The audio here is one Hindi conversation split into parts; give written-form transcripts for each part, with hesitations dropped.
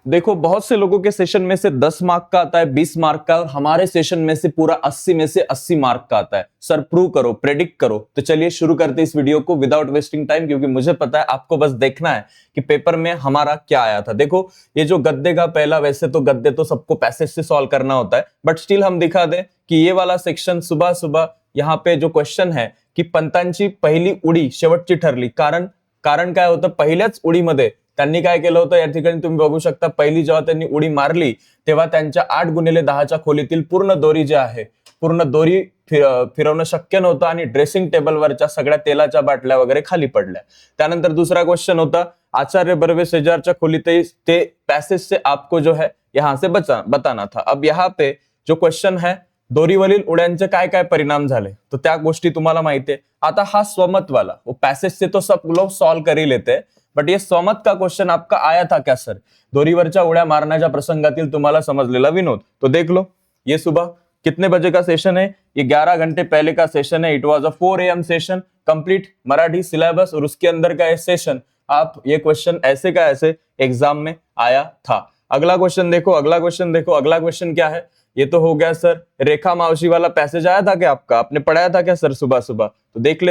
देखो बहुत से लोगों के सेशन में से 10 मार्क का आता है, 20 मार्क का, और हमारे सेशन में से पूरा 80 में से 80 मार्क का आता है। सर प्रूव करो, प्रेडिक्ट करो। तो चलिए शुरू करते इस वीडियो को विदाउट वेस्टिंग टाइम, क्योंकि मुझे पता है आपको बस देखना है कि पेपर में हमारा क्या आया था। देखो ये जो गद्दे का पहला, वैसे तो गद्दे तो सबको पैसेज से सॉल्व करना होता है, बट स्टिल हम दिखा दें कि ये वाला सेक्शन सुबह सुबह यहाँ पे जो क्वेश्चन है की पंतांची पहिली उडी शेवटची ठरली। कारण काय होतं, पहिल्याच उडीमध्ये त्यांनी काय केलं होतं, या ठिकाणी तुम्ही बघू शकता, पहिली जेव्हा त्यांनी उडी मारली तेव्हा त्यांच्या 8x10 खोलीतील पूर्ण दोरी जे आहे, पूर्ण दोरी फिरवणं शक्य नव्हतं आणि ड्रेसिंग टेबलवरच्या सगळ्या तेलाच्या बाटल्या वगैरे खाली पडल्या। त्यानंतर दुसरा क्वेश्चन होता, आचार्य बर्वे शेजारच्या खोलीत ते पैसेज से आपको जो है यहां से बताना था। अब यहाँ पे जो क्वेश्चन है, दोरीवरील उड्यांचे काय काय परिणाम झाले, तो त्या गोष्टी तुम्हाला माहिती आहे। आता हा स्वमत वाला, वो पैसेज से तो सब लोग सॉल्व कर ही लेते हैं, बट ये स्वमत का क्वेश्चन आपका आया था क्या सर, दोरीवरच्या उड्या मारण्याच्या प्रसंगातील तुम्हाला समजलेला विनोद। तो देख लो, ये सुबह कितने बजे का सेशन है, ये 11 घंटे पहले का सेशन है। It was a 4 AM session, complete Marathi syllabus, और उसके अंदर का ये सेशन, आप ये क्वेश्चन ऐसे का ऐसे एग्जाम में आया था। अगला क्वेश्चन देखो, अगला क्वेश्चन देखो, अगला क्वेश्चन क्या है, ये तो हो गया सर रेखा मावशी वाला पैसेज आया था क्या आपका, आपने पढ़ाया था क्या सर सुबह सुबह। तो देख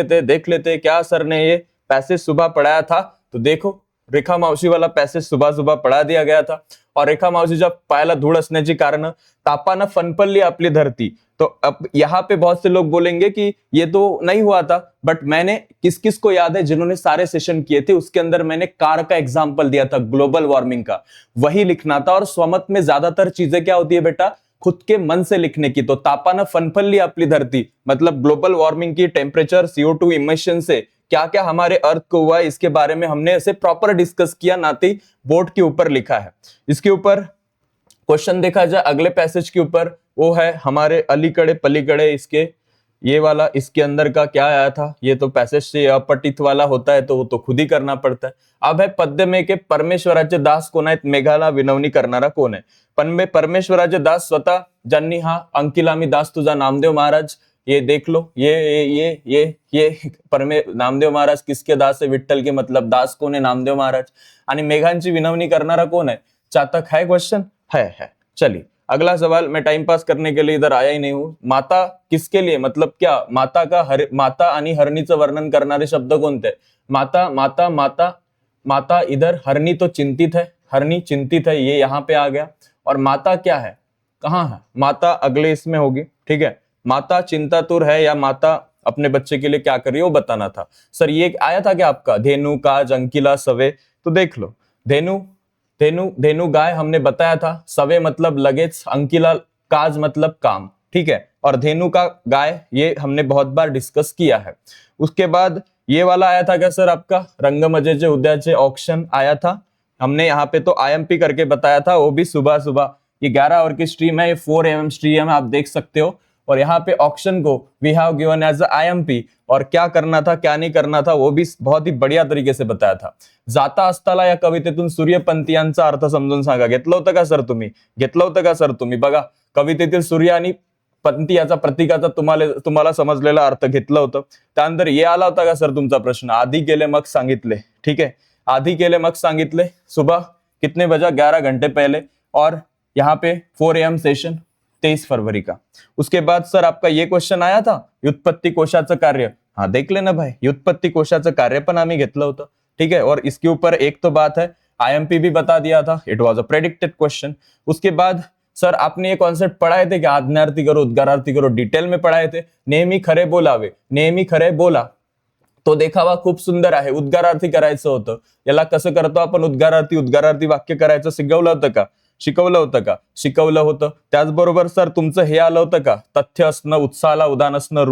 लेते क्या सर ने ये पैसेज सुबह पढ़ाया था। तो देखो रेखा मावशी वाला पैसेज सुबह सुबह पढ़ा दिया गया था। और रेखा मावशी जब पायाला धूळ असण्याची कारण तापानं फनपल्ली आपली धरती, तो अब यहाँ पे बहुत से लोग बोलेंगे कि ये तो नहीं हुआ था, बट मैंने किस किस को याद है जिन्होंने सारे सेशन किए थे, उसके अंदर मैंने कार का एग्जाम्पल दिया था, ग्लोबल वार्मिंग का, वही लिखना था। और स्वमत में ज्यादातर चीजें क्या होती है बेटा, खुद के मन से लिखने की। तो तापानं फनफल्ली आपली धरती मतलब ग्लोबल वार्मिंग की, टेम्परेचर, CO2 इमिशन से क्या क्या हमारे अर्थ को हुआ, इसके बारे में हमने ऐसे प्रॉपर डिस्कस किया, नाती बोर्ड के ऊपर लिखा है। इसके ऊपर क्वेश्चन देखा जाए अगले पैसेज के ऊपर, वो है हमारे अलीकड़े पलीकड़े, इसके ये वाला, इसके अंदर का क्या आया था, ये तो पैसेज से अपठित वाला होता है, तो वो तो खुद ही करना पड़ता है। अब है पद्य में के परमेश्वराचे दास कोण आहेत, मेघाला विनवणी करणारा कोण आहे। पण में परमेश्वराचे दास स्वतः ज्यांनी हा अंकिला मी दास तुझा नामदेव महाराज, ये देख लो, ये नामदेव महाराज किसके दास है, विठ्ठल के, मतलब दास कौन है, नामदेव महाराज। आणि मेघांची विनवणी करणारा कौन है, चातक है। क्वेश्चन है। चलिए अगला सवाल, मैं टाइम पास करने के लिए इधर आया ही नहीं हूं। माता किसके लिए, मतलब क्या, माता आणि हरणीचं वर्णन करणारे शब्द कोणते, माता इधर, हरणी तो चिंतित है, हरणी चिंतित है, ये यहाँ पे आ गया। और माता क्या है, कहाँ है, माता अगले इसमें होगी, ठीक है। माता चिंतातुर है, या माता अपने बच्चे के लिए क्या कर रही है वो बताना था। सर ये आया था क्या आपका, धेनु, काज, अंकिला, सवे। तो देख लो, धेनु गाय हमने बताया था, सवे मतलब लगेज, अंकिला काज मतलब काम, ठीक है। और धेनु का गाय, ये हमने बहुत बार डिस्कस किया है। उसके बाद ये वाला आया था क्या सर आपका, रंगमजेचे उद्याचे ऑक्शन आया था, हमने यहाँ पे तो IMP करके बताया था, वो भी सुबह सुबह। ये 11 आवर की स्ट्रीम है, ये 4 AM स्ट्रीम है, आप देख सकते हो। और यहाँ पे ऑक्शन को we have given as a IMP, और क्या करना था क्या नहीं करना था वो भी बहुत ही बढ़िया तरीके से बताया था। जाता असताला या कवितेतून सूर्यपंथीयांचा अर्थ समजून सांगा, घेतलं होतं का सर तुम्ही, बघा कवितेतील सूर्य आणि पंथी याचा प्रतीकाचा तुम्हाला समजलेला अर्थ घेतलं होतं। त्यानंतर ये आला होता का सर तुमचा प्रश्न, आधी केले मग सांगितले, ठीक है, आधी केले मग सांगितले, सुबह कितने बजा, 11 घंटे पहले। और यहाँ पे 4 AM सेशन 23 फरवरी का। उसके बाद सर आपका ये क्वेश्चन आया था, व्युत्पत्ती कोशाचं कार्य, हाँ देख लेना भाई, व्युत्पत्ती कोशाचं कार्य पण आम्ही घेतलं होतं, ठीक है। और इसके ऊपर एक तो बात है, IMP भी बता दिया था, it was a predicted question. उसके बाद सर आपने ये कॉन्सेप्ट पढ़ाए थे कि आज्ञार्थी करो, उद्गारार्थी करो, डिटेल में पढ़ाए थे। नेहमी खरे बोलावे, नेहमी खरे बोला, तो देखावा खूप सुंदर आहे, उद्गारार्थी करायचं होतं। याला कसं करतो आपण, उद्गारार्थी वाक्य करायचं शिकवलं होतं। त्याचबरोबर सर तुमचं हे आलं होतं का, तथ्य असणं, उत्साहाला उदान असणं,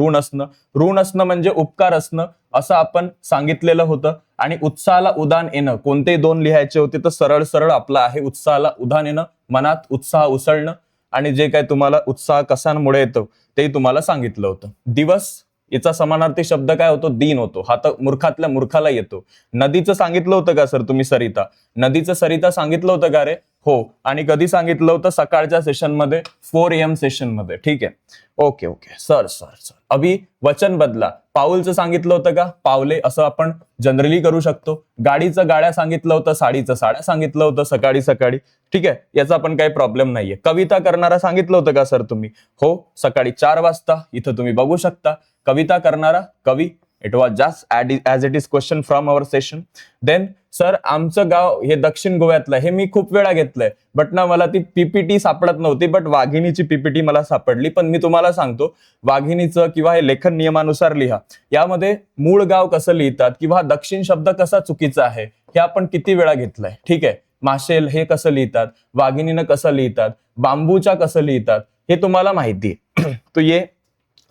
ऋण असणं म्हणजे उपकार असणं, असं आपण सांगितलेलं होतं। आणि उत्साहाला उदान येणं, कोणते 2 लिहायचे होते, तर सरळ आपलं आहे, उत्साहाला उदान येणं, मनात उत्साह उसळणं, आणि जे काय तुम्हाला उत्साह कशामुळे येतो ते तुम्हाला सांगितलं होतं। दिवस, याचा समानार्थी शब्द काय होतो, दिन होतो, हा तर मूर्खातल्या मूर्खाला येतो। नदीचं सांगितलं होतं का सर तुम्ही, सरिता सांगितलं होतं का रे, हो, आणि कधी सांगितलं होतं? सकाळच्या सेशनमध्ये 4 AM सेशनमध्ये. ठीक आहे. Okay okay sir sir sir अभि वचन बदला. पाऊलचं सांगितलं होतं का? पावले असं आपण जनरली करू शकतो. गाडीचं गाड्या सांगितलं होतं, साडीचं साड्या सांगितलं होतं सकाळी सकाळी. ठीक आहे, याचा पण काही प्रॉब्लेम नाहीये. कविता करणारा सांगितलं होतं का सर तुम्ही? हो, सकाळी 4 वाजता. इथं तुम्ही बघू शकता कविता करणारा कवी. It was just as it is question from our session. Then sir आमचं गाव हे दक्षिण गोव्यातलं, हे मी खूप वेळा घेतलंय, बट ना मला ती पीपीटी सापडत नव्हती, बट वाघिणीची पीपीटी मला सापडली. पण मी तुम्हाला सांगतो, वाघिणीचं किंवा हे लेखन नियमानुसार लिहा. यामध्ये मूळ गाव कसं लिहितात किंवा दक्षिण शब्द कसा चुकीचा आहे हे आपण किती वेळा घेतलंय. ठीक आहे, माशेल हे कसं लिहितात, वाघिणीनं कसं लिहितात, बांबूच्या कसं लिहितात, हे तुम्हाला माहिती आहे. तो ये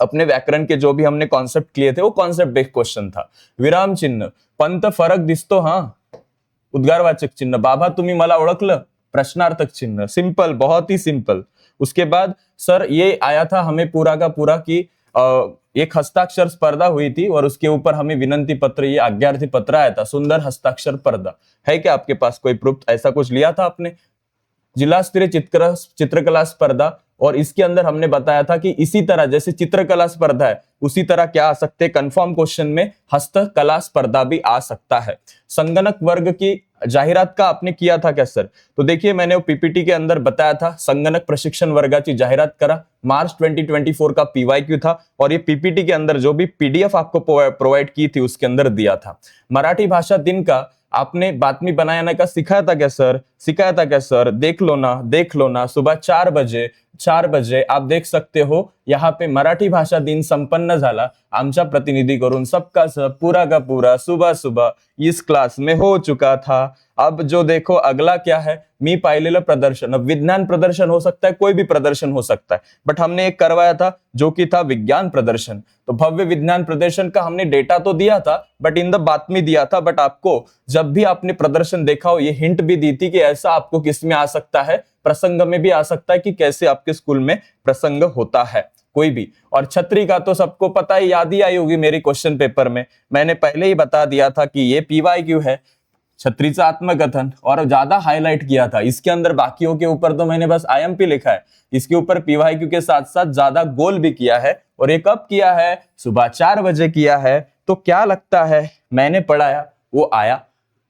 अपने व्याकरण के जो भी हमने कॉन्सेप्ट किए थे वो कॉन्सेप्ट बेस्ड क्वेश्चन था. विराम चिन्ह, पंत फरक दिसतो हा, उद्गारवाचक चिन्ह, बाबा तुम्ही मला ओळखलं, प्रश्नार्थक चिन्ह. सिंपल, बहुत ही सिंपल. उसके बाद सर ये आया था हमें पूरा का पूरा कि एक हस्ताक्षर स्पर्धा हुई थी और उसके ऊपर हमें विनंती पत्र, ये आज्ञार्थी पत्र आया था, सुंदर हस्ताक्षर स्पर्धा. है क्या आपके पास कोई प्रूफ? ऐसा कुछ लिया था आपने? जिला स्तरीय चित्रकला स्पर्धा, और इसके अंदर हमने बताया था कि इसी तरह जैसे चित्रकला स्पर्धा है उसी तरह क्या आ सकते हैं, कंफर्म क्वेश्चन में हस्तकला स्पर्धा भी आ सकता है. संगणक वर्ग की जाहिरात का आपने किया था क्या सर? तो देखिए मैंने वो पीपीटी के अंदर बताया था, संगणक प्रशिक्षण वर्गाची जाहिरात करा. मार्च 2024 का पीवाईक्यू था, और ये पीपीटी के अंदर जो भी पीडीएफ आपको प्रोवाइड की थी उसके अंदर दिया था. मराठी भाषा दिन का आपने बातमी बनाने का सिखाया था क्या सर? सिखाया था क्या सर? देख लो ना, सुबह 4 बजे आप देख सकते हो यहाँ पे मराठी भाषा दिन संपन्न झाला. आमच्या प्रतिनिधी करून सबका सब पूरा का पूरा सुबह सुबह इस क्लास में हो चुका था. अब जो देखो अगला क्या है, मी पाहिलेलं प्रदर्शन. अब विज्ञान प्रदर्शन हो सकता है, कोई भी प्रदर्शन हो सकता है, बट हमने एक करवाया था जो कि था विज्ञान प्रदर्शन. तो भव्य विज्ञान प्रदर्शन का हमने डेटा तो दिया था, बट इन द बातमी दिया था. बट आपको जब भी आपने प्रदर्शन देखा हो, ये हिंट भी दी थी कि ऐसा आपको किस में आ सकता है, प्रसंग में भी आ सकता है कि कैसे आपके स्कूल में प्रसंग होता है कोई भी. और छतरी का तो सबको पता है, याद ही आई होगी मेरी क्वेश्चन पेपर में. मैंने पहले ही बता दिया था कि ये पीवाईक्यू है, छतरीचा आत्मकथन, और ज्यादा हाईलाइट किया था. इसके अंदर बाकियों के ऊपर तो मैंने बस आईएमपी लिखा है, इसके ऊपर पीवाईक्यू के साथ साथ ज्यादा गोल भी किया है. और ये कब किया है? सुबह 4 बजे किया है. तो क्या लगता है, मैंने पढ़ाया वो आया.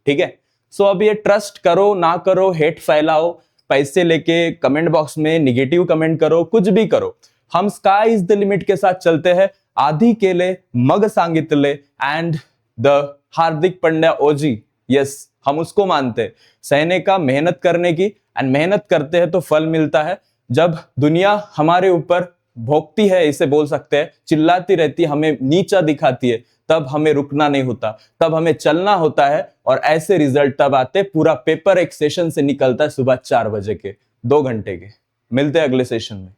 ठीक है, सो अब ये ट्रस्ट करो ना करो, हेट फैलाओ, पैसे लेके कमेंट बॉक्स में निगेटिव कमेंट करो, कुछ भी करो, हम स्काई इज द लिमिट के साथ चलते हैं. आधी केले मग सांगितले and the Hardik Pandya OG, yes हम उसको मानते हैं. सहने का, मेहनत करने की, एंड मेहनत करते हैं तो फल मिलता है. जब दुनिया हमारे ऊपर भोंकती है, इसे बोल सकते हैं, चिल्लाती रहती है, हमें नीचा दिखाती है, तब हमें रुकना नहीं होता, तब हमें चलना होता है. और ऐसे रिजल्ट तब आते, पूरा पेपर एक सेशन से निकलता है सुबह 4 बजे के, 2 घंटे के. मिलते हैं अगले सेशन में.